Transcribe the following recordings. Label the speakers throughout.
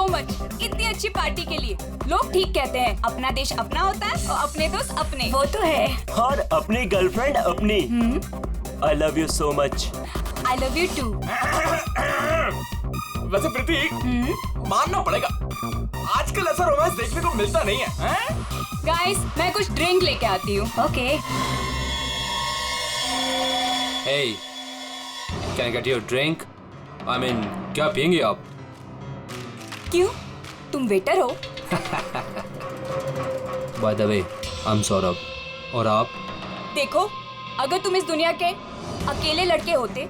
Speaker 1: So much इतनी अच्छी party के लिए। लोग ठीक कहते हैं, अपना देश अपना होता है और अपने दोस्त अपने। वो तो है।
Speaker 2: और अपनी गर्लफ्रेंड अपनी। I love you so much.
Speaker 1: I love you too.
Speaker 3: वैसे प्रीति, मानना पड़ेगा, आजकल ऐसा रोमांस देखने को मिलता नहीं है।
Speaker 1: गाइस, मैं कुछ ड्रिंक लेके आती हूँ। Okay.
Speaker 4: Hey, can I get you a drink? I mean, क्या पियेंगे आप?
Speaker 1: क्यों? तुम वेटर हो?
Speaker 4: By the way, I'm Saurabh. और आप?
Speaker 1: देखो, अगर तुम इस दुनिया के अकेले लड़के होते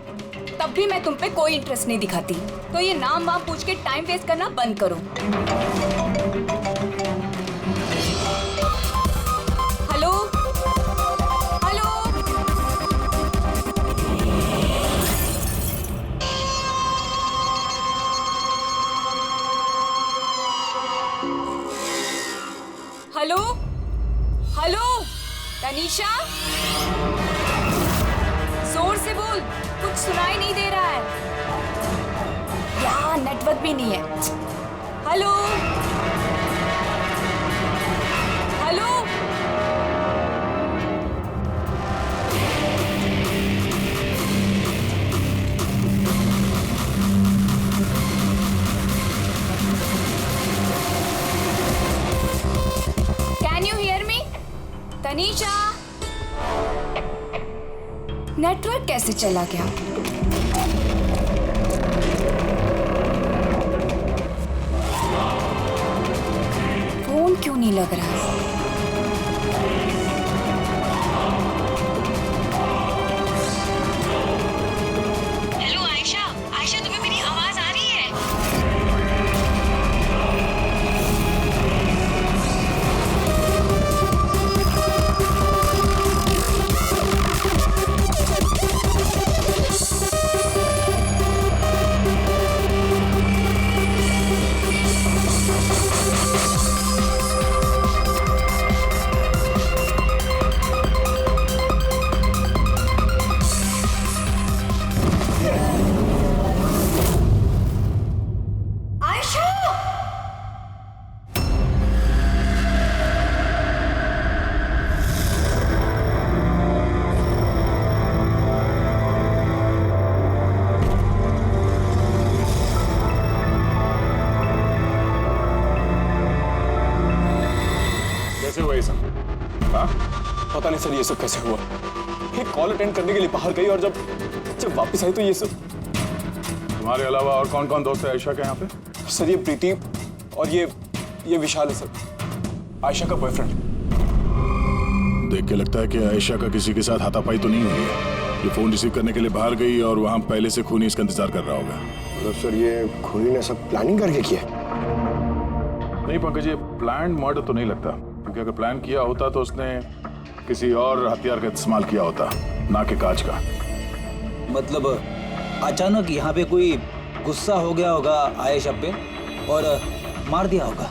Speaker 1: तब भी मैं तुम पे कोई इंटरेस्ट नहीं दिखाती। तो ये नाम वाम पूछ के टाइम वेस्ट करना बंद करो। Hello hello, hello hello, Tanisha, जोर से बोल, कुछ सुनाई नहीं दे रहा है। यहाँ नेटवर्क भी नहीं है। Hello hello, can you hear me? Tanisha, network कैसे चला गया? फोन क्यों नहीं लग रहा है? हेलो आयशा, आयशा तुम्हें मेरी आवाज आ रही है?
Speaker 3: पता नहीं सर ये सब कैसे हुआ। एक कॉल अटेंड करने के लिए बाहर गई और जब वापस आई तो ये सब।
Speaker 5: तुम्हारे अलावा और कौन कौन दोस्त है आयशा के यहाँ पे?
Speaker 3: सर ये प्रीति और ये विशाल है सर, आयशा का बॉयफ्रेंड।
Speaker 5: देख के लगता है कि आयशा का किसी के साथ हाथापाई तो नहीं हुई है। ये फोन रिसीव करने के लिए बाहर गई और वहाँ पहले से खूनी इसका इंतजार कर रहा होगा।
Speaker 6: मतलब सर ये खूनी ने सब प्लानिंग करके किया?
Speaker 5: नहीं पंकज, ये प्लान मर्डर तो नहीं लगता, क्योंकि अगर प्लान किया होता तो उसने किसी और हथियार का इस्तेमाल किया होता, ना कि कांच का।
Speaker 7: मतलब अचानक यहाँ पे कोई गुस्सा हो गया होगा आयशा पे और मार दिया होगा।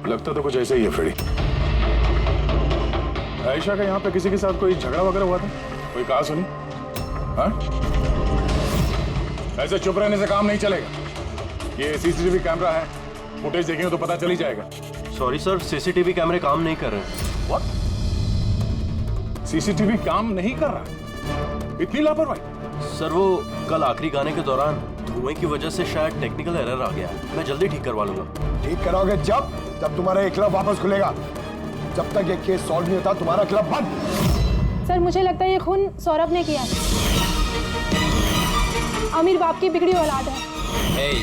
Speaker 5: लगता तो कुछ ऐसा ही है फ्रेडी। आयशा का यहाँ पे किसी के साथ कोई झगड़ा वगैरह हुआ था? कोई कहा सुनी? हाँ? ऐसे चुप रहने से काम नहीं चलेगा। ये सीसीटीवी कैमरा है, फुटेज देखेंगे तो पता चल ही जाएगा।
Speaker 2: सॉरी सर, सीसीटीवी कैमरे काम नहीं कर रहे।
Speaker 5: What? सीसीटीवी काम नहीं कर रहा? इतनी लापरवाही?
Speaker 2: सर वो कल आखिरी गाने के दौरान धुएं की वजह से शायद टेक्निकल एरर आ गया। मैं जल्दी ठीक करवा लूंगा।
Speaker 6: ठीक कराओगे जब तुम्हारा ये क्लब वापस खुलेगा। जब तक ये केस सॉल्व नहीं होता तुम्हारा क्लब बंद।
Speaker 8: सर मुझे लगता है ये खून सौरभ ने किया। अमीर बाप की बिगड़ी औलाद है।
Speaker 4: Hey,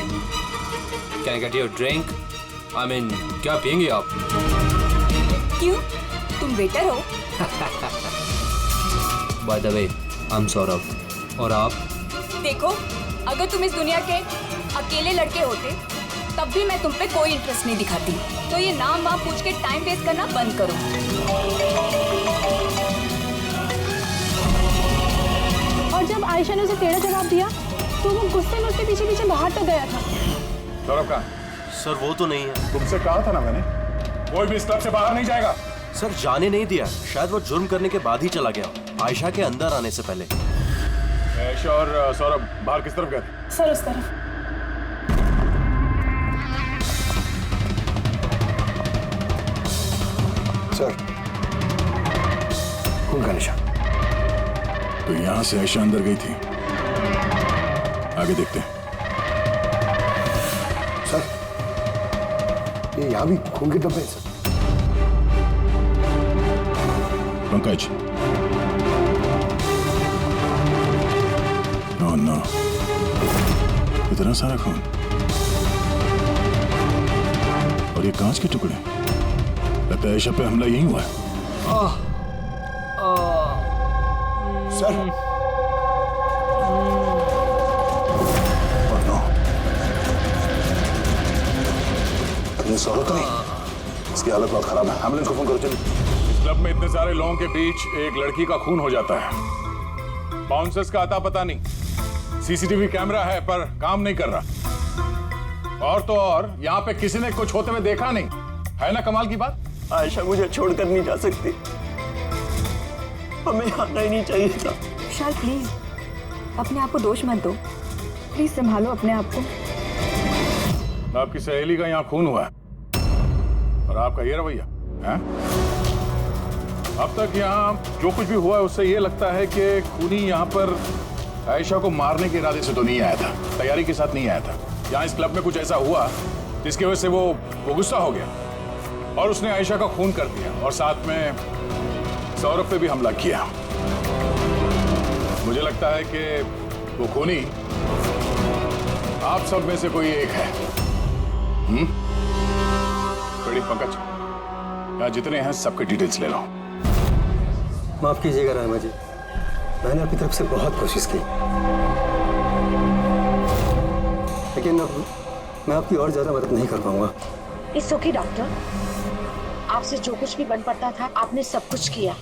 Speaker 4: can I get you a drink? I mean, क्या पियेंगे आप?
Speaker 1: क्यों? तुम वेटर हो?
Speaker 4: By the way, I'm Saurabh. और आप?
Speaker 1: देखो, अगर तुम इस दुनिया के अकेले लड़के होते तब भी मैं तुम पे कोई इंटरेस्ट नहीं दिखाती। तो ये नाम वाम पूछ के टाइम वेस्ट करना बंद करो।
Speaker 8: और जब आयशा ने उसे टेढ़ा जवाब दिया तो वो गुस्से में उसके पीछे पीछे बाहर तक गया था।
Speaker 5: सौरभ का?
Speaker 2: सर वो तो नहीं है।
Speaker 5: तुमसे कहा था ना मैंने, कोई भी इस क्लब से बाहर नहीं जाएगा।
Speaker 2: सर जाने नहीं दिया, शायद वो जुर्म करने के बाद ही चला गया, आयशा के अंदर आने से पहले।
Speaker 5: आयशा और सौरभ बाहर किस तरफ गए थे?
Speaker 8: सर उस तरफ।
Speaker 6: सर, खून का निशान।
Speaker 5: तो यहां से आयशा अंदर गई थी। आगे देखते हैं।
Speaker 6: सर, ये यहाँ भी खून के धब्बे हैं सर।
Speaker 5: पंकज, नो नो, इतना सारा खून और ये कांच के टुकड़े। लगता है आयशा पे हमला यही हुआ है।
Speaker 6: सर, और नो, अपनी सौरभ तो नहीं, इसकी हालत बहुत खराब है। एम्बुलेंस को फोन करो। चलो।
Speaker 5: इस क्लब में इतने सारे लोगों के बीच एक लड़की का खून हो जाता है। बाउंसर्स का आता पता नहीं, सीसीटीवी कैमरा है पर काम नहीं कर रहा। और तो और यहाँ पे किसी ने कुछ होते हुए देखा नहीं है ना। कमाल की बात।
Speaker 2: आयशा मुझे छोड़कर नहीं जा सकती, हमें आना ही नहीं चाहिए था।
Speaker 1: विशाल प्लीज अपने आप को दोष मत दो, प्लीज संभालो अपने आप को।
Speaker 5: आपकी सहेली का यहाँ खून हुआ है और आपका ये रवैया है। अब तक यहाँ जो कुछ भी हुआ है उससे ये लगता है कि खूनी यहाँ पर आयशा को मारने के इरादे से तो नहीं आया था, तैयारी के साथ नहीं आया था। यहाँ इस क्लब में कुछ ऐसा हुआ जिसकी वजह से वो गुस्सा हो गया और उसने आयशा का खून कर दिया और साथ में सौरभ पे भी हमला किया। मुझे लगता है कि वो खूनी आप सब में से कोई एक है। बड़ी पंकज, यहाँ जितने हैं सबके डिटेल्स ले लो।
Speaker 9: माफ कीजिएगा रामा जी, मैंने अपनी तरफ से बहुत कोशिश की, लेकिन अब मैं आपकी और ज्यादा मदद नहीं कर पाऊंगा।
Speaker 10: इट्स ओके डॉक्टर, आपसे जो कुछ भी बन पड़ता था आपने सब कुछ किया।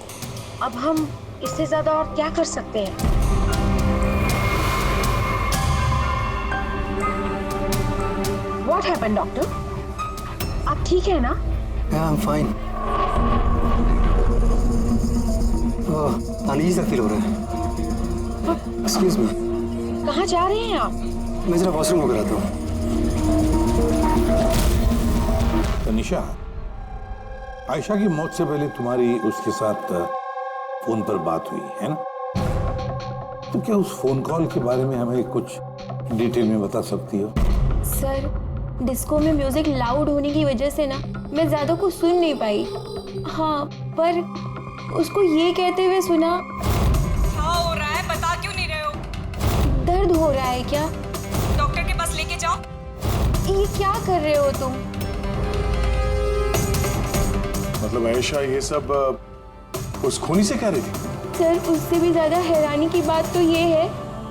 Speaker 10: अब हम इससे ज्यादा और क्या कर सकते हैं? What happened, doctor? आप ठीक है ना?
Speaker 9: I am fine. Uneasy feel हो रहा है। Excuse me.
Speaker 10: कहाँ जा रहे हैं आप?
Speaker 9: मैं जरा वॉशरूम होकर आता हूँ।
Speaker 11: तनिषा, आयशा की मौत से पहले तुम्हारी उसके साथ फोन पर बात हुई है ना? तो क्या उस फोन कॉल के बारे में हमें कुछ डिटेल में बता सकती हो?
Speaker 8: सर, डिस्को में म्यूजिक लाउड होने की वजह से ना मैं ज्यादा कुछ सुन नहीं पाई। हाँ, पर उसको ये कहते हुए सुना।
Speaker 1: क्या हो रहा है, बता क्यों नहीं रहे हो?
Speaker 8: दर्द हो रहा है क्या?
Speaker 1: डॉक्टर के पास लेके जाओ।
Speaker 8: ये क्या कर रहे हो तुम?
Speaker 5: मतलब आयशा ये सब उस खूनी से कह रही थी?
Speaker 8: सर, उससे भी ज्यादा हैरानी की बात तो ये है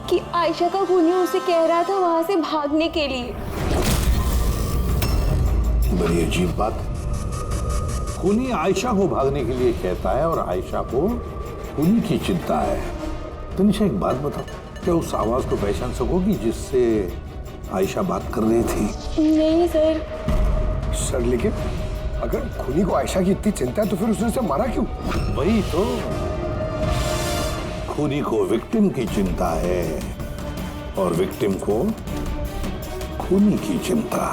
Speaker 8: कि आयशा का खूनी उसे कह रहा था वहां से भागने के लिए।
Speaker 11: बड़ी अजीब बात। खूनी आयशा को भागने के लिए कहता है और आयशा को खूनी की चिंता है। तनिषा एक बात बताओ, क्या उस आवाज को पहचान सकोगी जिससे आयशा बात कर रही थी?
Speaker 8: नहीं सर।
Speaker 6: सर, लेकिन अगर खूनी को आयशा की इतनी चिंता है तो फिर उसने उसे मारा क्यों?
Speaker 11: वही तो, खूनी को विक्टिम की चिंता है और विक्टिम को खूनी की चिंता।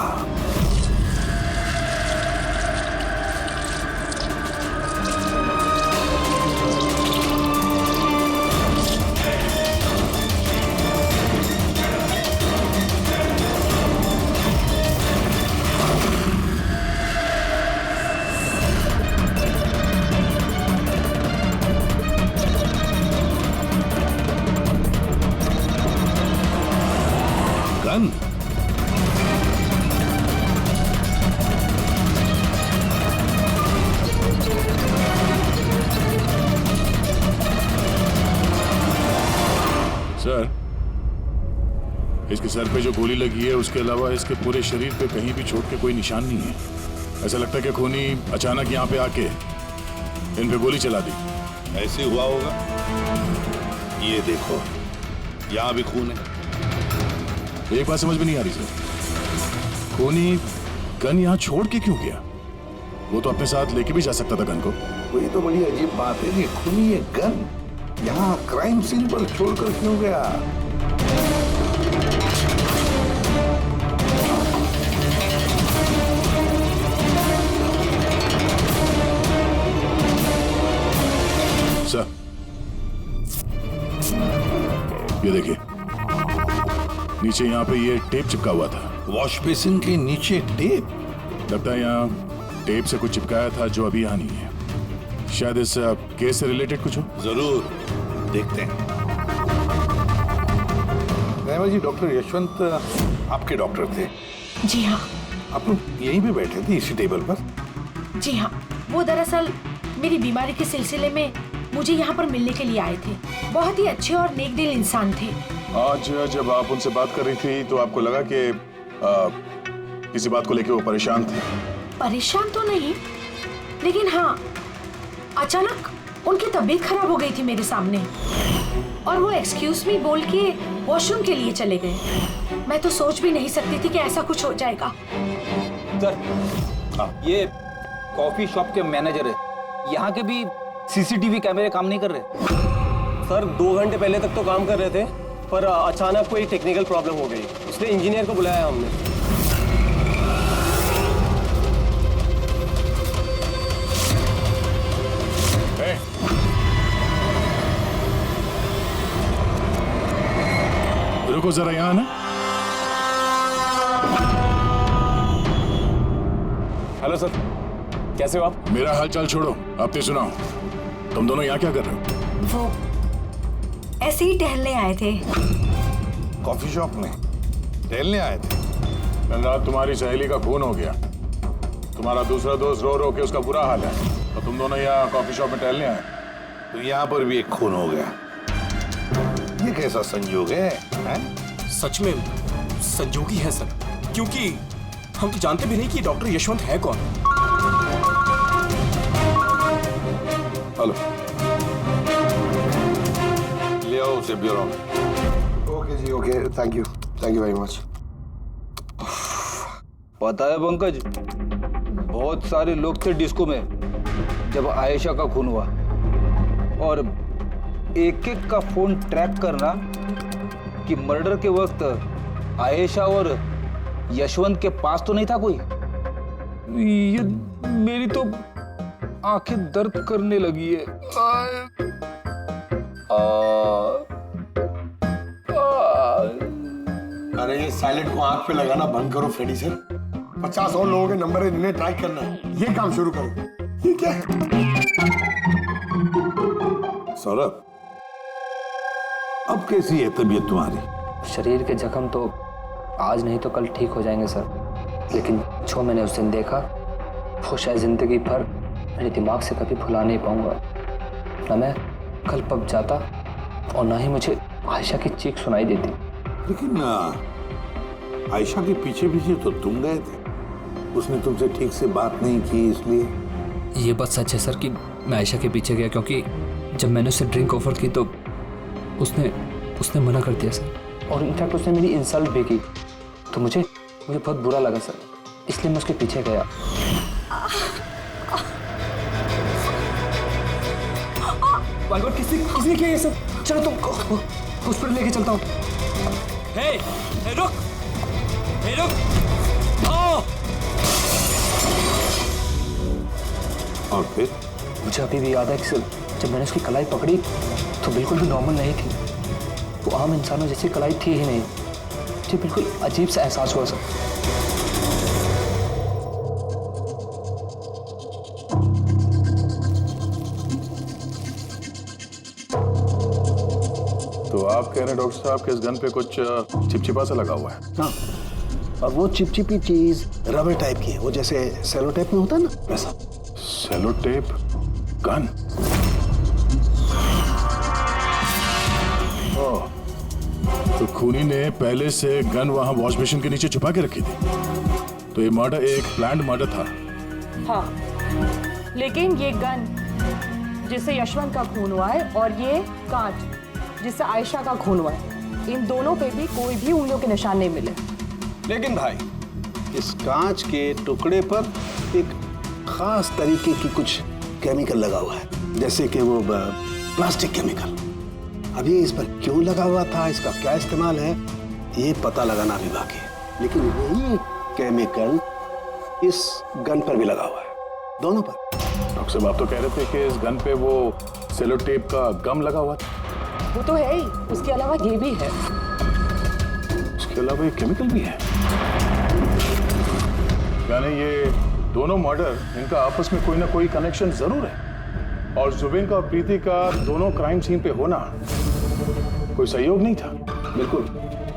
Speaker 11: गन?
Speaker 5: सर, इसके सर पे जो गोली लगी है उसके अलावा इसके पूरे शरीर पे कहीं भी चोट के कोई निशान नहीं है। ऐसा लगता है कि खूनी अचानक यहाँ पे आके इन पे गोली चला दी।
Speaker 11: ऐसे हुआ होगा। ये देखो, यहाँ भी खून है।
Speaker 5: एक बात समझ में नहीं आ रही सर, खूनी गन यहाँ छोड़ के क्यों गया? वो तो अपने साथ लेके भी जा सकता था गन को।
Speaker 11: वही तो बड़ी अजीब बात है कि खूनी ये गन यहाँ क्राइम सीन पर छोड़कर क्यों गया?
Speaker 5: नीचे यहाँ पे ये टेप चिपका हुआ था।
Speaker 11: वॉश बेसिन के नीचे टेप?
Speaker 5: लगता है यहाँ टेप से कुछ चिपकाया था जो अभी यहाँ नहीं है। शायद इस केस से रिलेटेड कुछ हो।
Speaker 11: जरूर देखते हैं। रहमा जी, डॉक्टर यशवंत आपके डॉक्टर थे?
Speaker 10: जी हाँ।
Speaker 11: आप लोग यहीं पे बैठे थे इसी टेबल पर?
Speaker 10: जी हाँ, वो दरअसल मेरी बीमारी के सिलसिले में मुझे यहाँ पर मिलने के लिए आए थे। बहुत ही अच्छे और नेक दिल इंसान थे।
Speaker 5: आज जब आप उनसे बात कर रही थी तो आपको लगा कि किसी बात को लेकर वो परेशान थे?
Speaker 10: परेशान तो नहीं, लेकिन हाँ, अचानक उनकी तबीयत खराब हो गई थी मेरे सामने और वो एक्सक्यूज मी बोल के वॉशरूम के लिए चले गए। मैं तो सोच भी नहीं सकती थी कि ऐसा कुछ हो जाएगा।
Speaker 7: सर, ये कॉफी शॉप के मैनेजर है। यहाँ के भी सीसीटीवी कैमरे काम नहीं कर रहे।
Speaker 2: सर 2 घंटे पहले तक तो काम कर रहे थे, पर अचानक कोई टेक्निकल प्रॉब्लम हो गई, इसलिए इंजीनियर को बुलाया हमने।
Speaker 5: रुको जरा यहाँ ना।
Speaker 3: हेलो सर, कैसे हो आप?
Speaker 5: मेरा हालचाल छोड़ो, अपने सुनाओ। तुम दोनों यहाँ क्या कर रहे हो?
Speaker 8: वो ऐसे ही टहलने आए थे।
Speaker 11: कॉफी शॉप में टहलने आए थे?
Speaker 5: कल रात तुम्हारी सहेली का खून हो गया। तुम्हारा दूसरा दोस्त रो रो के उसका बुरा हाल है, तो तुम दोनों यहाँ कॉफी शॉप में टहलने आए।
Speaker 11: तो यहाँ पर भी एक खून हो गया। ये कैसा संयोग है?
Speaker 3: सच में संजोगी है सर, क्योंकि हम तो जानते भी नहीं कि डॉक्टर यशवंत है कौन।
Speaker 11: हेलो, ले आओ उसे ब्यूरो में।
Speaker 6: ओके जी, okay, thank you very much.
Speaker 7: पता है पंकज, बहुत सारे लोग थे डिस्को में जब आयशा का खून हुआ, और एक एक का फोन ट्रैक करना कि मर्डर के वक्त आयशा और यशवंत के पास तो नहीं था कोई। ये मेरी तो आंखें दर्द करने लगी है।
Speaker 6: अरे ये साइलेंट को आंख पे लगाना बंद करो फ्रेडी सर। 50 और लोगों के नंबर है जिन्हें ट्राई करना है, ये काम शुरू करो। ये क्या है?
Speaker 11: सौरभ, अब कैसी है तबीयत तुम्हारी?
Speaker 12: शरीर के जख्म तो आज नहीं तो कल ठीक हो जाएंगे सर, लेकिन जो मैंने उस दिन देखा वो शायद जिंदगी भर मेरे दिमाग से कभी भुला नहीं पाऊंगा। ना मैं कल पब जाता और ना ही मुझे आयशा की चीख सुनाई देती।
Speaker 11: लेकिन आयशा के पीछे पीछे तो तुम गए थे, उसने तुमसे ठीक से बात नहीं की, इसलिए।
Speaker 12: ये बात सच है सर कि मैं आयशा के पीछे गया, क्योंकि जब मैंने उसे ड्रिंक ऑफर की तो उसने मना कर दिया सर, और इनफैक्ट उसने मेरी इंसल्ट भी की, तो मुझे बहुत बुरा लगा सर, इसलिए मैं उसके पीछे गया।
Speaker 3: किसने किया ये सब? चलो तुम हॉस्पिटल लेके चलता हूँ।
Speaker 4: हे, रुक,
Speaker 11: और फिर
Speaker 12: मुझे अभी भी याद है कि सर, जब मैंने उसकी कलाई पकड़ी तो बिल्कुल भी नॉर्मल नहीं थी, वो आम इंसानों जैसी कलाई थी ही नहीं। मुझे बिल्कुल अजीब सा एहसास हुआ सर।
Speaker 5: तो आप कह रहे हैं डॉक्टर साहब कि इस गन पे कुछ चिपचिपा सा लगा हुआ है?
Speaker 6: हाँ, और वो चिपचिपी चीज रबर टाइप की है, वो जैसे सेलो टेप में होता है ना, वैसा।
Speaker 5: Cello tape gun? ओह, तो खूनी ने पहले से गन वहां वॉश बेसिन के नीचे छुपा के रखी थी। तो ये मर्डर एक प्लान्ड मर्डर था।
Speaker 13: हाँ, लेकिन ये गन जिससे यशवंत का खून हुआ है और ये कांच जिससे आयशा का खून हुआ है, इन दोनों पे भी कोई भी उंगलियों के निशान नहीं मिले।
Speaker 6: लेकिन भाई, इस कांच के टुकड़े पर एक खास तरीके की कुछ केमिकल लगा हुआ है, जैसे कि वो प्लास्टिक केमिकल। अब ये इस पर क्यों लगा हुआ था, इसका क्या इस्तेमाल है, ये पता लगाना भी बाकी है। लेकिन यही केमिकल इस गन पर भी लगा हुआ है, दोनों पर।
Speaker 5: डॉक्टर साहब, आप तो कह रहे थे कि इस गन पे वो सेलो टेप का गम लगा हुआ था।
Speaker 13: वो तो है ही, उसके अलावा ये भी है।
Speaker 5: उसके अलावा एक केमिकल भी है। यानी ये दोनों मर्डर, इनका आपस में कोई ना कोई कनेक्शन जरूर है। और जुबेन का और प्रीति का दोनों क्राइम सीन पे होना कोई सहयोग नहीं था।
Speaker 6: बिल्कुल,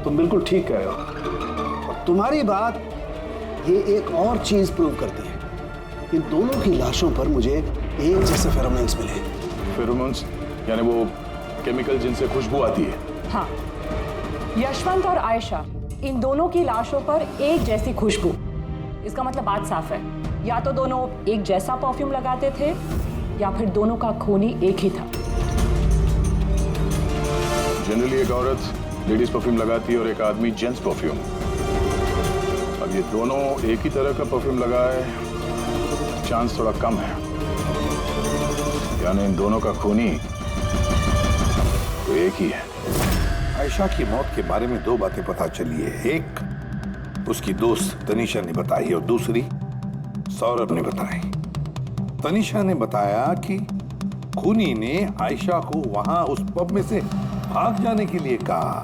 Speaker 6: तुम बिल्कुल ठीक कह रहे हो। और तुम्हारी बात ये एक और चीज प्रूव करती है। इन दोनों की लाशों पर मुझे एक जैसे फेरोमोन्स मिले।
Speaker 5: फेरोमोन्स यानी वो केमिकल जिनसे खुशबू आती है।
Speaker 13: हाँ, यशवंत और आयशा, इन दोनों की लाशों पर एक जैसी खुशबू। इसका मतलब बात साफ है, या तो दोनों एक जैसा परफ्यूम लगाते थे या फिर दोनों का खून ही एक ही था।
Speaker 5: जनरली एक औरत लेडीज परफ्यूम लगाती है और एक आदमी जेंट्स परफ्यूम। अब ये दोनों एक ही तरह का परफ्यूम लगाए, चांस थोड़ा कम है। यानी इन दोनों का खूनी तो एक ही है।
Speaker 11: आयशा की मौत के बारे में दो बातें पता चली है। एक उसकी दोस्त तनीषा ने बताई और दूसरी सौरभ ने बताई। तनीषा ने बताया कि खूनी ने आयशा को वहां उस पब में से भाग जाने के लिए कहा।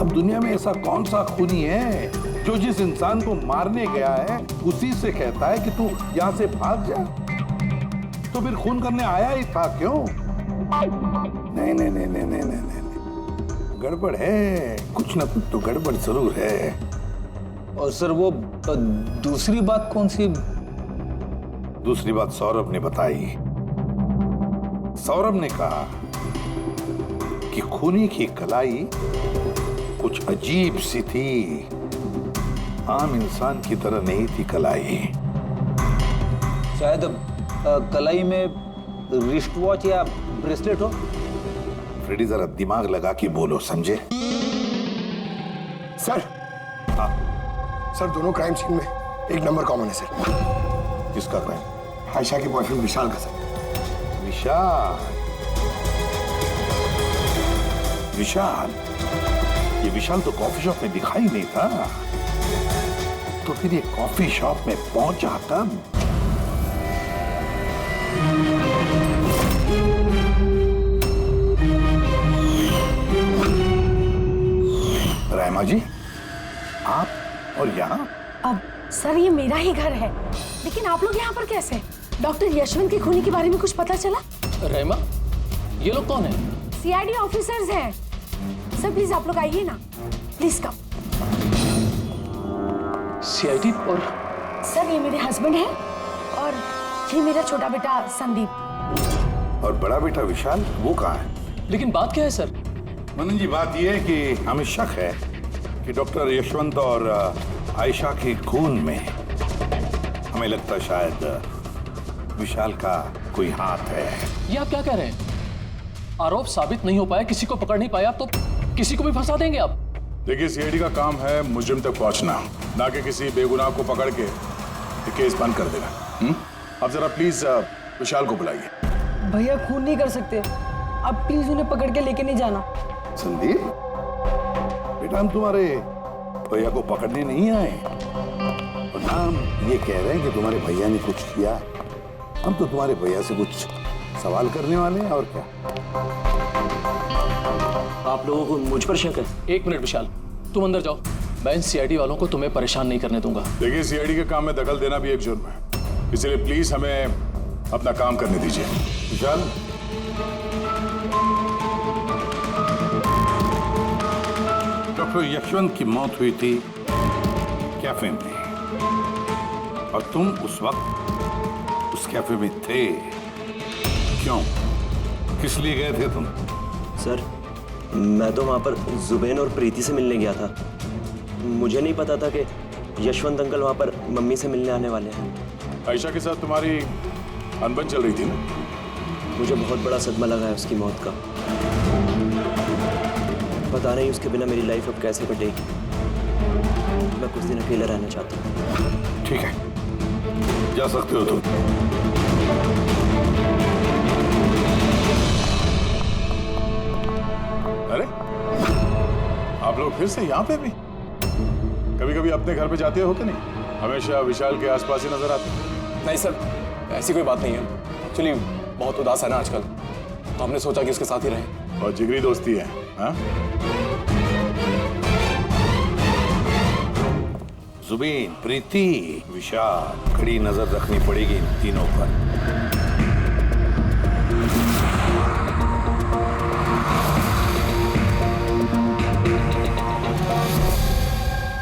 Speaker 11: अब दुनिया में ऐसा कौन सा खूनी है जो जिस इंसान को मारने गया है उसी से कहता है कि तू यहां से भाग जा? तो फिर खून करने आया ही था क्यों? नहीं नहीं नहीं नहीं नहीं नहीं, नहीं। गड़बड़ है, कुछ ना कुछ तो गड़बड़ जरूर है।
Speaker 7: और सर वो दूसरी बात कौन सी?
Speaker 11: दूसरी बात सौरभ ने बताई। सौरभ ने कहा कि खूनी की कलाई कुछ अजीब सी थी, आम इंसान की तरह नहीं थी कलाई।
Speaker 7: शायद कलाई में रिस्ट वॉच या ब्रेसलेट हो।
Speaker 11: फ्रेडी जरा दिमाग लगा के बोलो, समझे?
Speaker 14: सर,
Speaker 11: हाँ
Speaker 14: सर दोनों क्राइम सीन में एक नंबर कॉमन है सर।
Speaker 11: किसका क्राइम?
Speaker 14: आयशा के बॉयफ्रेंड विशाल का सर।
Speaker 11: विशाल? विशाल? ये विशाल तो कॉफी शॉप में दिखाई नहीं था, तो फिर ये कॉफी शॉप में पहुंचा कब? रायमा जी, आप और यहाँ?
Speaker 10: अब सर ये मेरा ही घर है, लेकिन आप लोग यहाँ पर कैसे? डॉक्टर यशवंत के खूनी के बारे में कुछ पता चला?
Speaker 4: रहमा, ये लोग कौन हैं?
Speaker 10: सीआईडी ऑफिसर्स हैं। सर प्लीज आप लोग आइए ना, प्लीज कम।
Speaker 4: सीआईडी? और
Speaker 10: सर ये मेरे हस्बैंड हैं और ये मेरा छोटा बेटा संदीप।
Speaker 11: और बड़ा बेटा विशाल, वो कहाँ है?
Speaker 4: लेकिन बात क्या है सर?
Speaker 11: मनन जी, बात यह है कि हमें शक है कि डॉक्टर यशवंत और आयशा के खून में हमें लगता है शायद विशाल का कोई हाथ है।
Speaker 4: ये आप क्या कह रहे हैं? आरोप साबित नहीं हो पाया, किसी को पकड़ नहीं पाया, तो किसी को भी फंसा देंगे आप?
Speaker 5: देखिए, सीआईडी का काम है मुजरिम तक पहुंचना, ना कि किसी बेगुनाह को पकड़ के केस बंद कर देना। अब जरा प्लीज विशाल को बुलाइए।
Speaker 15: भैया खून नहीं कर सकते, अब प्लीज उन्हें पकड़ के लेके नहीं जाना।
Speaker 11: संदीप बेटा, हम तुम्हारे भैया को पकड़ने नहीं आए और ना हम ये कह रहे हैं कि तुम्हारे भैया ने कुछ किया। हम तो तुम्हारे भैया से कुछ सवाल करने वाले हैं, और क्या।
Speaker 3: आप लोगों को मुझ पर शक है?
Speaker 4: एक मिनट विशाल, तुम अंदर जाओ, मैं इन सीआईडी वालों को तुम्हें परेशान नहीं करने दूंगा।
Speaker 5: देखिए, सीआईडी के काम में दखल देना भी एक जुर्म है, इसलिए प्लीज हमें अपना काम करने दीजिए।
Speaker 11: विशाल, डॉक्टर यशवंत की मौत हुई थी कैफे में और तुम उस वक्त उस कैफे में थे। क्यों, किस लिए गए थे तुम?
Speaker 2: सर, मैं तो वहाँ पर जुबेन और प्रीति से मिलने गया था। मुझे नहीं पता था कि यशवंत अंकल वहाँ पर मम्मी से मिलने आने वाले हैं।
Speaker 5: आयशा के साथ तुम्हारी अनबन चल रही थी ना?
Speaker 2: मुझे बहुत बड़ा सदमा लगा है उसकी मौत का। पता नहीं उसके बिना मेरी लाइफ अब कैसे कटेगी। मैं कुछ दिन अकेला रहना चाहता हूँ।
Speaker 11: ठीक है, जा सकते हो तुम।
Speaker 5: अरे, आप लोग फिर से यहाँ पे भी? कभी कभी अपने घर पे जाते हो कि नहीं? हमेशा विशाल के आसपास ही नजर आते।
Speaker 3: नहीं सर, ऐसी कोई बात नहीं है। एक्चुअली बहुत उदास है ना आजकल, तो हमने सोचा कि उसके साथ ही रहें।
Speaker 5: और जिगरी दोस्ती है, हाँ?
Speaker 11: जुबेन, प्रीति, विशाल, कड़ी नजर रखनी पड़ेगी इन तीनों पर।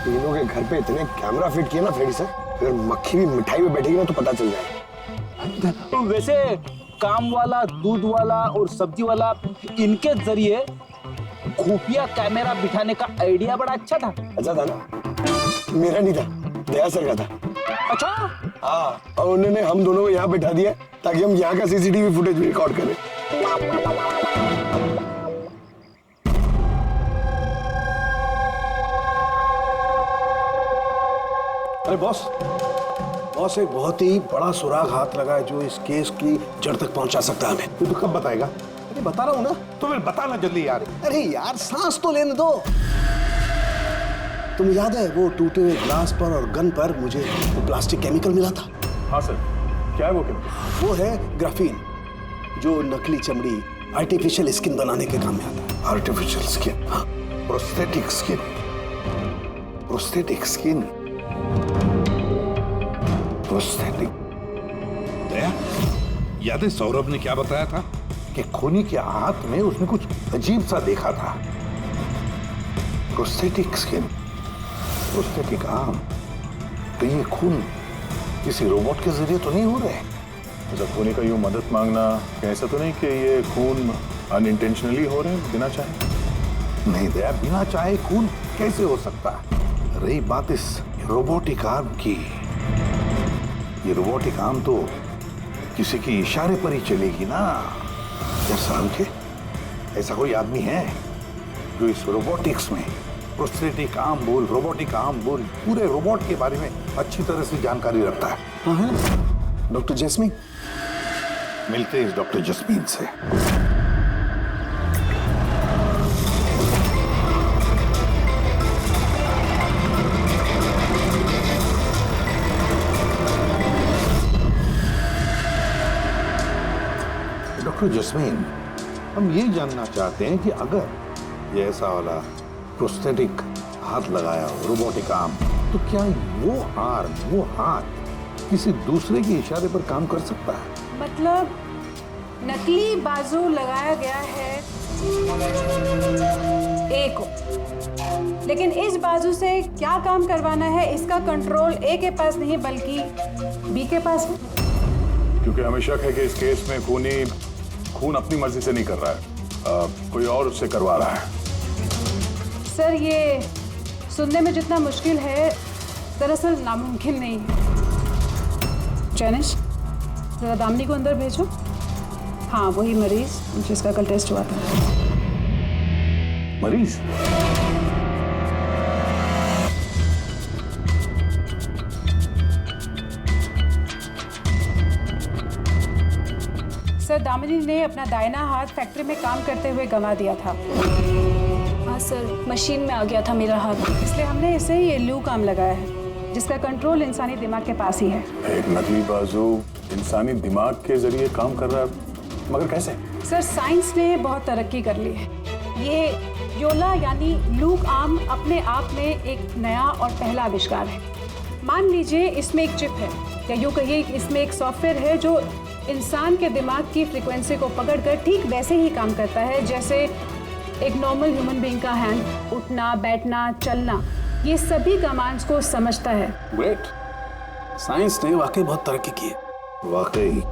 Speaker 14: तीनों के घर पे इतने कैमरा फिट किए ना फ्रेडी सर, अगर मक्खी भी मिठाई में बैठेगी ना तो पता चल जाएगा।
Speaker 7: वैसे काम वाला, दूध वाला और सब्जी वाला, इनके जरिए खुफिया कैमरा बिठाने का आइडिया बड़ा अच्छा था।
Speaker 14: अच्छा था ना? मेरा नहीं था, दया सर का था।
Speaker 7: अच्छा?
Speaker 14: हाँ, और उन्होंने हम दोनों को यहाँ बैठा दिया ताकि हम यहाँ का सीसीटीवी फुटेज भी रिकॉर्ड करें।
Speaker 6: अरे बॉस, बॉस एक बहुत ही बड़ा सुराग हाथ लगा है जो इस केस की जड़ तक पहुंचा सकता है हमें।
Speaker 11: तू तो कब बताएगा?
Speaker 6: अरे बता रहा हूँ ना।
Speaker 11: तो फिर बताना जल्दी यार।
Speaker 6: अरे यार सांस तो लेने दो। तुम्हें याद है वो टूटे हुए ग्लास पर और गन पर मुझे वो प्लास्टिक केमिकल मिला था?
Speaker 5: हाँ सर, क्या है वो केमिकल?
Speaker 6: वो है ग्राफीन, जो नकली चमड़ी, आर्टिफिशियल स्किन बनाने के काम में आता है।
Speaker 11: Artificial skin? हाँ। Prosthetic skin. Prosthetic skin. Prosthetic. Daya, याद है सौरभ ने क्या बताया था कि खूनी के हाथ में उसने कुछ अजीब सा देखा था। Prosthetic skin, prosthetic arm. तो ये खून किसी रोबोट के जरिए तो नहीं हो रहे?
Speaker 5: जब खूनी का यूं मदद मांगना, ऐसा तो नहीं कि ये खून अनइंटेंशनली हो रहे हैं, बिना चाहे?
Speaker 11: नहीं दया, बिना चाहे खून कैसे हो सकता है? रही बात इस रोबोटिक आर्म की, ये रोबोटिक आर्म तो किसी के इशारे पर ही चलेगी ना। क्या समझे? ऐसा कोई आदमी है जो इस रोबोटिक्स में प्रोस्थेटिक आर्म बोल, रोबोटिक आर्म बोल, पूरे रोबोट के बारे में अच्छी तरह से जानकारी रखता है?
Speaker 6: हाँ है, डॉक्टर जैस्मीन।
Speaker 11: मिलते हैं इस डॉक्टर जैस्मीन से। डॉक्टर जैस्मीन, हम ये जानना चाहते हैं कि अगर ये ऐसा वाला प्रोस्थेटिक हाथ लगाया हो, रोबोटिक आर्म, तो क्या वो आर्म, वो हाथ किसी दूसरे के इशारे पर काम कर सकता है?
Speaker 10: मतलब नकली बाजू लगाया गया है ए को, लेकिन इस बाजू से क्या काम करवाना है इसका कंट्रोल ए के पास नहीं बल्कि बी के पास है।
Speaker 5: क्योंकि हमें शक है कि इस केस में खून अपनी मर्जी से नहीं कर रहा है, कोई और उससे करवा रहा है।
Speaker 10: सर ये सुनने में जितना मुश्किल है दरअसल नामुमकिन नहीं है। जैनिश, जरा दामिनी को अंदर भेजो। हाँ, वही मरीज जिसका कल टेस्ट हुआ था।
Speaker 5: मरीज?
Speaker 10: सर, दामिनी ने अपना दाहिना हाथ फैक्ट्री में काम करते हुए गंवा दिया था।
Speaker 1: हाँ सर, मशीन में आ गया था मेरा हाथ,
Speaker 10: इसलिए हमने इसे ये लू काम लगाया है जिसका कंट्रोल इंसानी दिमाग के पास ही है।
Speaker 5: एक नकली बाजू इंसानी दिमाग के जरिए काम कर रहा है, मगर कैसे?
Speaker 10: सर, साइंस ने बहुत तरक्की कर ली है। ये योला यानी लूक आर्म अपने आप में एक नया और पहला आविष्कार है। मान लीजिए इसमें एक चिप है, या यूँ कहिए इसमें एक सॉफ्टवेयर है जो इंसान के दिमाग की फ्रीक्वेंसी को पकड़कर ठीक वैसे ही काम करता है जैसे एक नॉर्मल ह्यूमन बीइंग का हैंड, उठना, बैठना, चलना, ये सभी कमांड्स को समझता है।
Speaker 6: ग्रेट, साइंस ने वाकई बहुत तरक्की की है।
Speaker 11: वाकई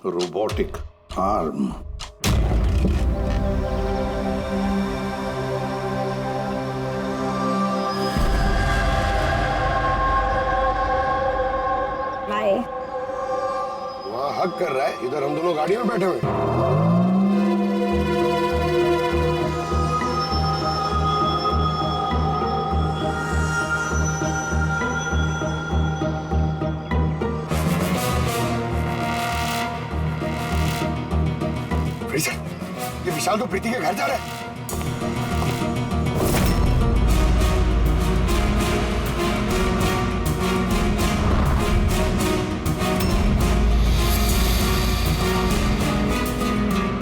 Speaker 11: रोबोटिक आर्म।
Speaker 14: वहाँ हक कर रहा है, इधर हम दोनों गाड़ी में बैठे हुए। ये विशाल तो प्रीति के घर जा रहा है।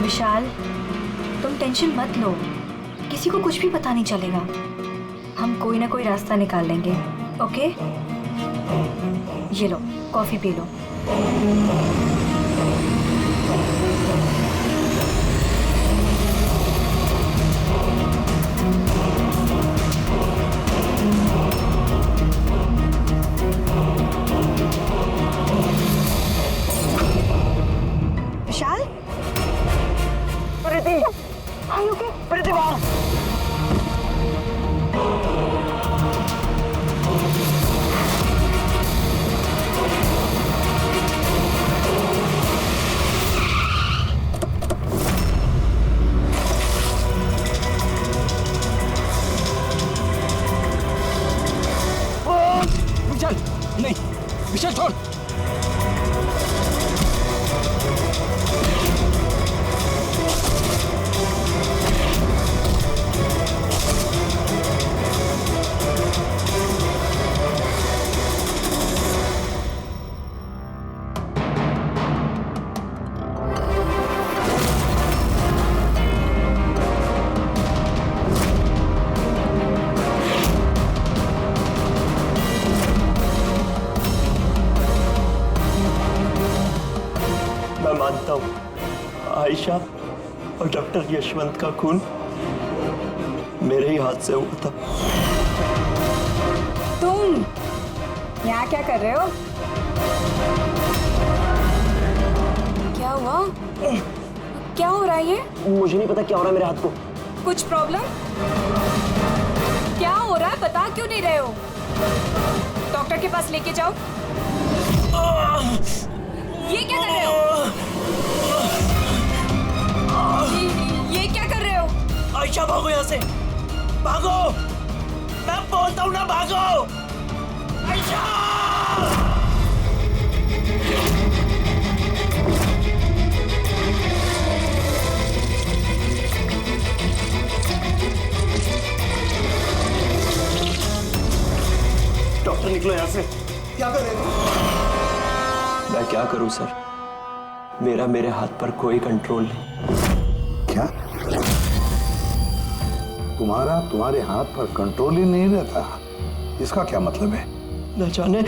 Speaker 16: विशाल, तुम टेंशन मत लो, किसी को कुछ भी पता नहीं चलेगा।
Speaker 1: हम कोई ना कोई रास्ता निकाल लेंगे, ओके? ये लो, कॉफी पी लो।
Speaker 8: Vishal,
Speaker 15: Preeti,
Speaker 8: are you okay?
Speaker 15: Preeti बाहर।
Speaker 3: विशाल, नहीं, विशाल छोड़।
Speaker 2: मैं मानता हूँ आयशा और डॉक्टर यशवंत का खून मेरे ही हाथ से हुआ था।
Speaker 1: तुम यहाँ क्या कर रहे हो? क्या हुआ? क्या हो रहा है ये?
Speaker 2: मुझे नहीं पता क्या हो रहा है मेरे हाथ को।
Speaker 1: कुछ प्रॉब्लम? क्या हो रहा है? बता क्यों नहीं रहे हो? डॉक्टर के पास लेके जाओ। ये क्या कर रहे हो? ये क्या कर रहे हो?
Speaker 2: आयशा भागो यहाँ से, भागो! मैं बोलता हूँ ना, भागो! आयशा! डॉक्टर निकलो यहाँ से।
Speaker 14: क्या कर रहे हो?
Speaker 2: मैं क्या करूं सर? मेरे हाथ पर कोई कंट्रोल नहीं।
Speaker 11: क्या? तुम्हारे हाथ पर कंट्रोल ही नहीं रहता? इसका क्या मतलब है?
Speaker 2: न जाने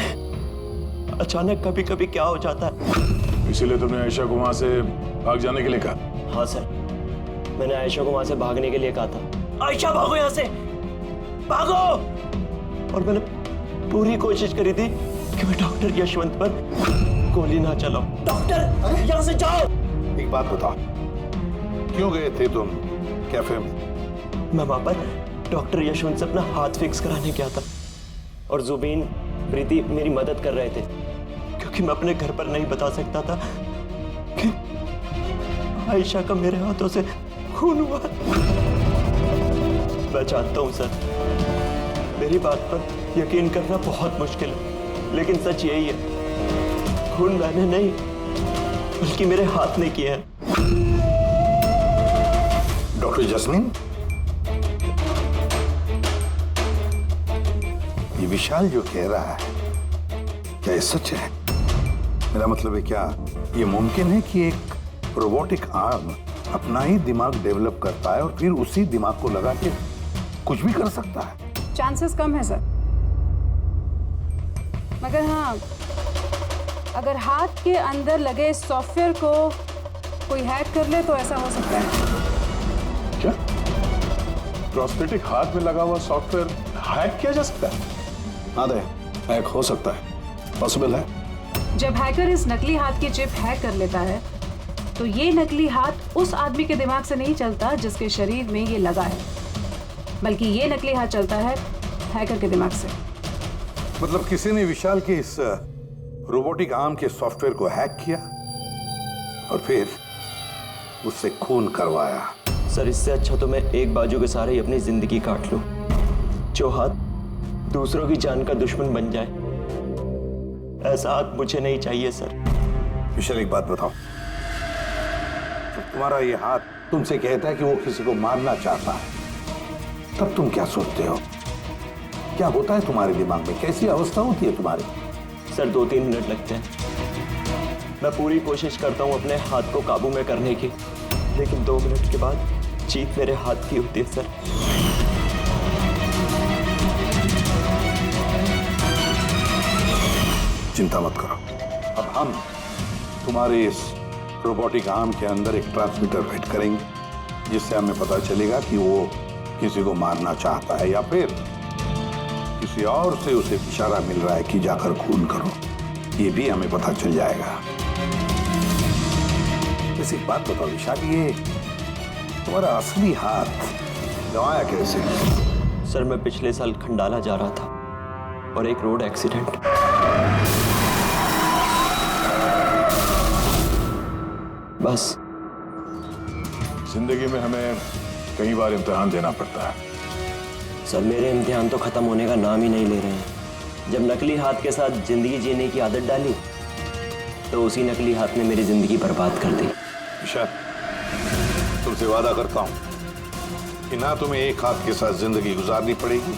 Speaker 2: अचानक कभी कभी क्या हो जाता है।
Speaker 5: इसीलिए तुमने आयशा को वहां से भाग जाने के लिए कहा?
Speaker 2: हाँ सर, मैंने आयशा को वहां से भागने के लिए कहा था। आयशा भागो यहाँ से, भागो! और मैंने पूरी कोशिश करी थी कि मैं डॉक्टर यशवंत पर गोली ना चलाओ। डॉक्टर, यहाँ से जाओ!
Speaker 11: एक बात बताओ, क्यों गए थे तुम कैफे में?
Speaker 2: मैं वहां पर डॉक्टर यशवंत से अपना हाथ फिक्स कराने गया था और जुबीन, प्रीति मेरी मदद कर रहे थे क्योंकि मैं अपने घर पर नहीं बता सकता था कि आयशा का मेरे हाथों से खून हुआ। मैं जानता हूं सर, मेरी बात पर यकीन करना बहुत मुश्किल है, लेकिन सच यही है, खून मैंने नहीं बल्कि मेरे हाथ ने किया है।
Speaker 11: डॉक्टर जस्मीन, ये विशाल जो कह रहा है क्या ये सच है? मेरा मतलब है, क्या ये मुमकिन है कि एक रोबोटिक आर्म अपना ही दिमाग डेवलप करता है और फिर उसी दिमाग को लगा के कुछ भी कर सकता है?
Speaker 13: चांसेस कम है सर, मगर हाँ, अगर हाथ के अंदर लगे सॉफ्टवेयर को कोई हैक कर ले तो ऐसा हो सकता है।
Speaker 5: क्या? प्रोस्थेटिक हाथ में लगा हुआ सॉफ्टवेयर हैक किया जा सकता है?
Speaker 6: हाँ दे, हैक हो सकता है, पॉसिबल है।
Speaker 13: जब हैकर इस नकली हाथ की चिप हैक कर लेता है तो ये नकली हाथ उस आदमी के दिमाग से नहीं चलता जिसके शरीर में ये लगा है, बल्कि ये नकली हाथ चलता है हैकर के दिमाग से।
Speaker 11: मतलब किसी ने विशाल के इस रोबोटिक आर्म के सॉफ्टवेयर को हैक किया और फिर उससे खून करवाया।
Speaker 2: सर, इससे अच्छा तो मैं एक बाजू के सहारे ही अपनी जिंदगी काट लूं, जो हाथ दूसरों की जान का दुश्मन बन जाए। ऐसा हाथ मुझे नहीं चाहिए सर।
Speaker 11: विशाल, एक बात बताओ, तो तुम्हारा ये हाथ तुमसे कहता है कि वो किसी को मारना चाहता है, तब तुम क्या सोचते हो? क्या होता है तुम्हारे दिमाग में? कैसी अवस्था होती है तुम्हारी?
Speaker 2: सर, 2-3 मिनट लगते हैं। मैं पूरी कोशिश करता हूं अपने हाथ को काबू में करने की, लेकिन 2 मिनट के बाद जीत मेरे हाथ की होती है सर।
Speaker 11: चिंता मत करो। अब हम तुम्हारे इस रोबोटिक आर्म के अंदर एक ट्रांसमीटर फिट करेंगे, जिससे हमें पता चलेगा कि वो किसी को मारना चाहता है या फिर किसी और से उसे इशारा मिल रहा है कि जाकर खून करो। ये भी हमें पता चल जाएगा। वैसे एक बात बताओ विशाल, ये तुम्हारा असली हाथ गंवाया कैसे?
Speaker 2: सर मैं पिछले साल खंडाला जा रहा था और एक रोड एक्सीडेंट। बस।
Speaker 5: जिंदगी में हमें कई बार इम्तिहान देना पड़ता है।
Speaker 2: सर मेरे इम्तिहान तो खत्म होने का नाम ही नहीं ले रहे हैं। जब नकली हाथ के साथ जिंदगी जीने की आदत डाली तो उसी नकली हाथ ने मेरी जिंदगी बर्बाद कर दी।
Speaker 11: विशाल, तुमसे वादा करता हूं कि ना तुम्हें एक हाथ के साथ जिंदगी गुजारनी पड़ेगी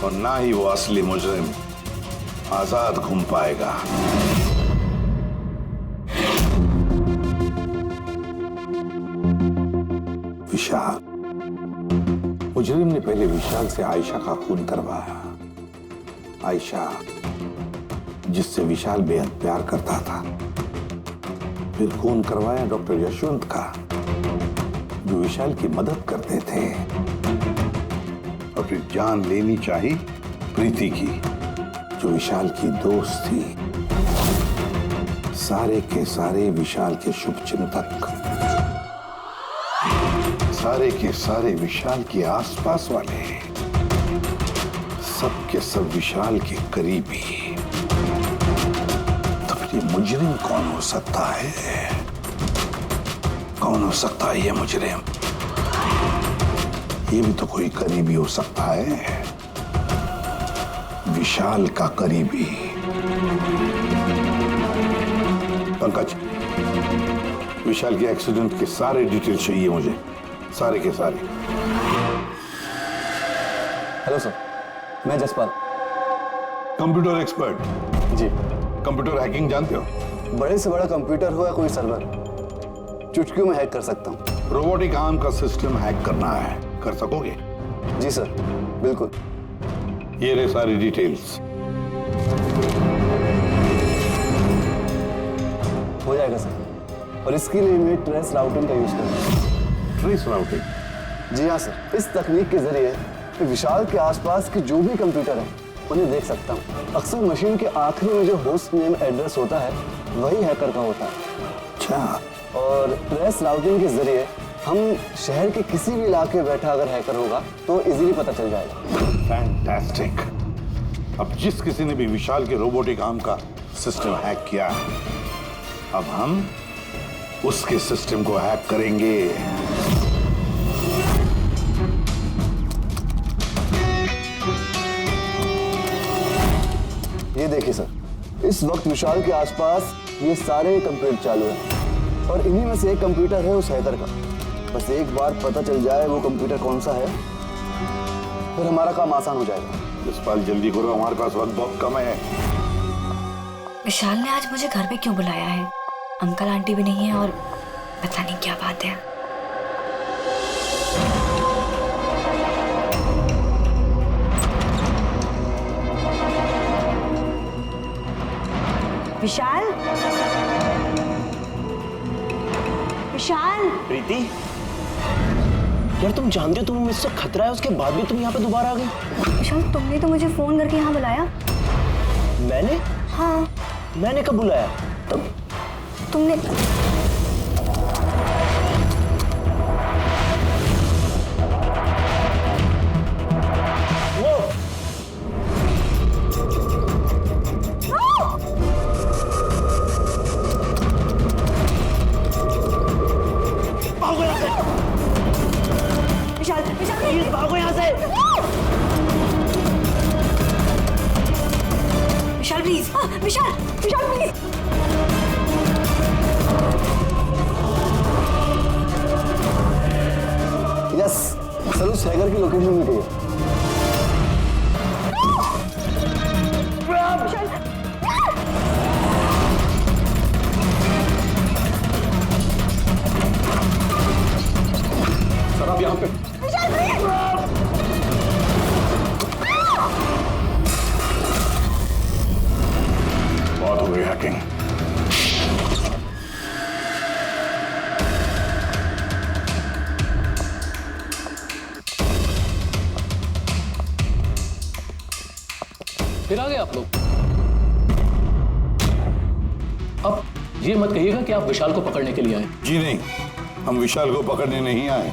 Speaker 11: और ना ही वो असली मुजरिम आजाद घूम पाएगा। विशाल, मुजरिम ने पहले विशाल से आयशा का खून करवाया। आयशा जिससे विशाल बेहद प्यार करता था। फिर खून करवाया डॉक्टर यशवंत का, जो विशाल की मदद करते थे। और फिर जान लेनी चाहिए प्रीति की, जो विशाल की दोस्त थी। सारे के सारे विशाल के शुभचिंतक, सारे के सारे विशाल के आसपास वाले, सब के सब विशाल के करीबी। तो फिर ये मुजरिम कौन हो सकता है? कौन हो सकता है ये मुजरिम? ये भी तो कोई करीबी हो सकता है, विशाल का करीबी। पंकज, विशाल के एक्सीडेंट के सारे डिटेल चाहिए मुझे, सारे के सारे।
Speaker 9: हेलो सर, मैं जसपाल,
Speaker 11: कंप्यूटर एक्सपर्ट।
Speaker 9: जी।
Speaker 11: कंप्यूटर हैकिंग जानते हो?
Speaker 9: बड़े से बड़ा कंप्यूटर हो या कोई सर्वर, चुटकियों में हैक कर सकता हूँ।
Speaker 11: रोबोटिक आर्म का सिस्टम हैक करना है, कर सकोगे?
Speaker 9: जी सर, बिल्कुल।
Speaker 11: ये रहे सारी डिटेल्स।
Speaker 9: हो जाएगा सर, और इसके लिए मैं ट्रेस राउटिंग का यूज करूँगा।
Speaker 11: Trace routing?
Speaker 9: जी हाँ सर, इस तकनीक के जरिए मैं विशाल के आसपास के जो भी कंप्यूटर हैं उन्हें देख सकता हूँ। अक्सर मशीन के आखिरी में जो होस्ट नेम एड्रेस होता है वही हैकर का होता है।
Speaker 11: अच्छा।
Speaker 9: और ट्रेस राउटिंग के जरिए हम शहर के किसी भी इलाके में बैठा अगर हैकर होगा तो इजीली पता चल जाएगा।
Speaker 11: फैंटास्टिक। अब जिस किसी ने भी विशाल के रोबोटिक आर्म का सिस्टम हैक किया है, अब हम उसके सिस्टम को हैक करेंगे।
Speaker 9: ये देखिए सर, इस वक्त विशाल के आसपास ये सारे कंप्यूटर चालू हैं और इन्हीं में से एक कंप्यूटर है उस हैकर का। बस एक बार पता चल जाए वो कंप्यूटर कौन सा है, फिर हमारा काम आसान हो जाएगा।
Speaker 11: जसपाल जल्दी करो, हमारे पास वक्त बहुत कम है।
Speaker 1: विशाल ने आज मुझे घर पे क्यों बुलाया है? अंकल आंटी भी नहीं है और पता नहीं क्या बात है।
Speaker 13: विशाल, विशाल।
Speaker 2: प्रीति, यार तुम जानते हो तुम्हें मुझसे खतरा है, उसके बाद भी तुम यहाँ पे दोबारा आ गई।
Speaker 8: विशाल, तुमने तो मुझे फोन करके यहाँ बुलाया।
Speaker 2: मैंने?
Speaker 8: हाँ।
Speaker 2: मैंने कब बुलाया?
Speaker 8: तुमने
Speaker 1: विशाल, विशाल प्लीज भागो यहाँ से। Vishal please, Vishal, Vishal please.
Speaker 9: Yes sir, उस हैकर की लोकेशन मिल गई है।
Speaker 3: सर आप यहाँ पे।
Speaker 16: फिर आ गए आप लोग। अब ये मत कहिएगा कि आप विशाल को पकड़ने के लिए आए।
Speaker 11: जी नहीं, हम विशाल को पकड़ने नहीं आए,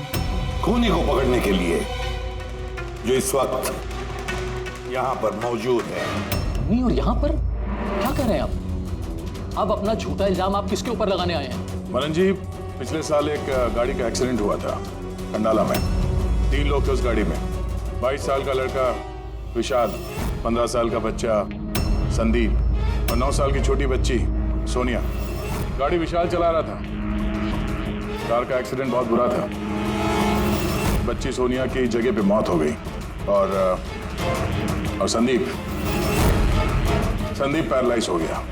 Speaker 11: खूनी को पकड़ने के लिए, जो इस वक्त यहाँ पर मौजूद है।
Speaker 16: नहीं, और यहाँ पर क्या कर रहे हैं आप? अब अपना झूठा इल्जाम आप किसके ऊपर लगाने आए हैं?
Speaker 5: मनन जी, पिछले साल एक गाड़ी का एक्सीडेंट हुआ था कंडाला में। 3 लोग थे उस गाड़ी में। 22 साल का लड़का विशाल, 15 साल का बच्चा संदीप और 9 साल की छोटी बच्ची सोनिया। गाड़ी विशाल चला रहा था। कार का एक्सीडेंट बहुत बुरा था। बच्ची सोनिया की जगह पे मौत हो गई और संदीप पैरालाइज हो गया।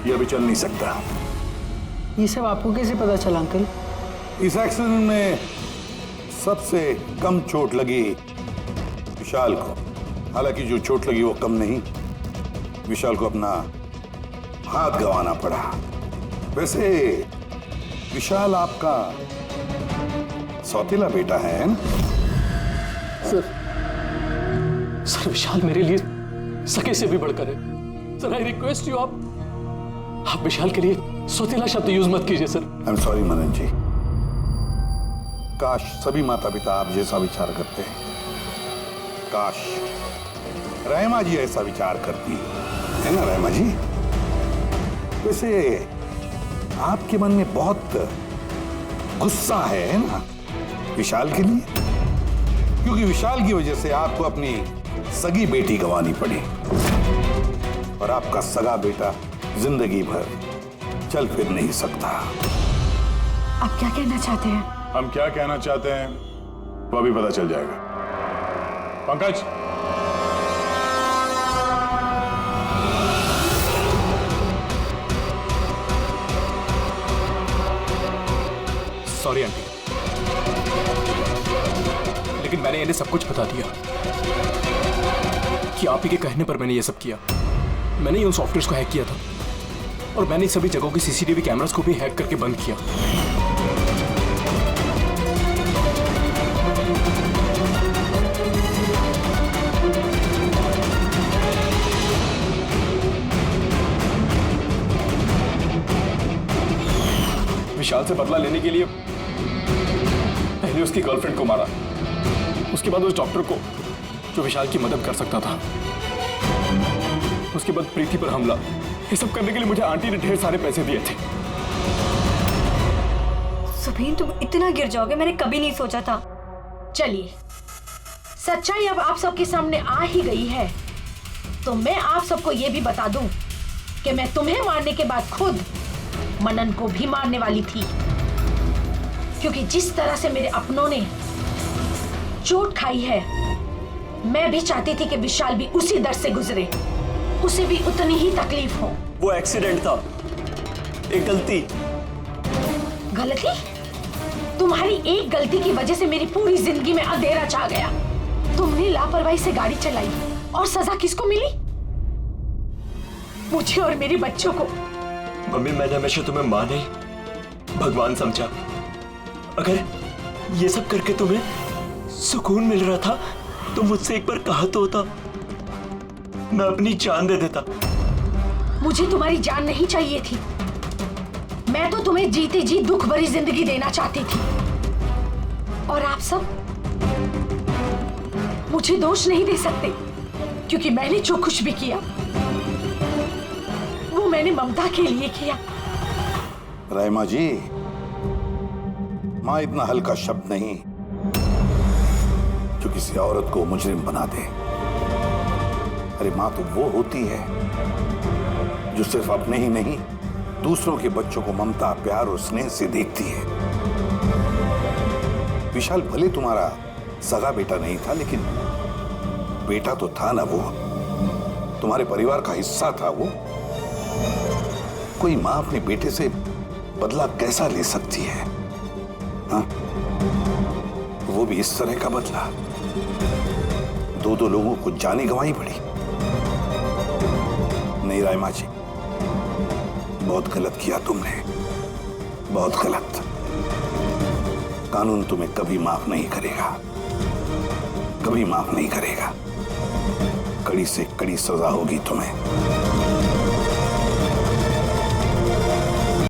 Speaker 5: ये अभी चल नहीं सकता।
Speaker 15: ये सब आपको कैसे पता चला अंकल?
Speaker 11: इस एक्सीडेंट में सबसे कम चोट लगी विशाल को। हालांकि जो चोट लगी वो कम नहीं, विशाल को अपना हाथ गंवाना पड़ा। वैसे विशाल आपका सौतेला बेटा है ना?
Speaker 16: सर विशाल मेरे लिए सके से भी बढ़कर है। सर आई रिक्वेस्ट यू, आप विशाल के लिए सौतेला शब्द यूज मत कीजिए सर।
Speaker 11: आई एम सॉरी मनन जी। काश सभी माता पिता आप जैसा विचार करते हैं। काश रहमा जी ऐसा विचार करती है ना रहमा जी? वैसे आपके मन में बहुत गुस्सा है ना विशाल के लिए, क्योंकि विशाल की वजह से आपको अपनी सगी बेटी गंवानी पड़ी और आपका सगा बेटा जिंदगी भर चल फिर नहीं सकता।
Speaker 10: आप क्या कहना चाहते हैं?
Speaker 5: हम क्या कहना चाहते हैं वो अभी पता चल जाएगा। पंकज,
Speaker 3: सॉरी आंटी, लेकिन मैंने इन्हें सब कुछ बता दिया कि आप ही के कहने पर मैंने ये सब किया। मैंने उन सॉफ्टवेयर्स को हैक किया था और मैंने सभी जगहों के सीसीटीवी कैमरास को भी हैक करके बंद किया। विशाल से बदला लेने के लिए पहले उसकी गर्लफ्रेंड को मारा, उसके बाद उस डॉक्टर को जो विशाल की मदद कर सकता था, उसके बाद प्रीति पर हमला। ये सब करने के लिए मुझे आंटी ने ढेर सारे पैसे दिए थे।
Speaker 1: सुबीन, तुम इतना गिर जाओगे मैंने कभी नहीं सोचा था।
Speaker 10: चलिए, सच्चाई अब आप सबके सामने आ ही गई है, तो मैं आप सबको ये भी बता दूं कि मैं तुम्हें मारने के बाद खुद मनन को भी मारने वाली थी, क्योंकि जिस तरह से मेरे अपनों ने चोट खाई है, मैं भी चाहती थी कि विशाल भी उसी दर्द से गुजरे, उसे भी उतनी ही तकलीफ हो।
Speaker 2: वो एक्सीडेंट था, एक गलती।
Speaker 10: गलती? तुम्हारी एक गलती की वजह से मेरी पूरी जिंदगी में अंधेरा छा गया। तुमने लापरवाही से गाड़ी चलाई और सजा किसको मिली? मुझे और मेरे बच्चों को।
Speaker 2: मम्मी, मैंने हमेशा तुम्हें मां नहीं भगवान समझा। अगर ये सब करके तुम्हें सुकून मिल रहा था तो मुझसे एक बार कहा तो होता, मैं अपनी जान दे देता।
Speaker 10: मुझे तुम्हारी जान नहीं चाहिए थी, मैं तो तुम्हें जीते जी दुख भरी जिंदगी देना चाहती थी। और आप सब मुझे दोष नहीं दे सकते, क्योंकि मैंने जो कुछ भी किया वो मैंने ममता के लिए किया।
Speaker 11: रहमा जी, मां इतना हल्का शब्द नहीं जो किसी औरत को मुजरिम बना दे। अरे मां तो वो होती है जो सिर्फ अपने ही नहीं दूसरों के बच्चों को ममता, प्यार और स्नेह से देखती है। विशाल भले तुम्हारा सगा बेटा नहीं था, लेकिन बेटा तो था ना, वो तुम्हारे परिवार का हिस्सा था। वो कोई मां अपने बेटे से बदला कैसा ले सकती है? हाँ? वो भी इस तरह का बदला। दो लोगों को जाने गंवाई पड़ी। नहीं रायमा जी, बहुत गलत किया तुमने, बहुत गलत। कानून तुम्हें कभी माफ नहीं करेगा, कभी माफ नहीं करेगा। कड़ी कड़ी से कड़ी सजा होगी तुम्हें।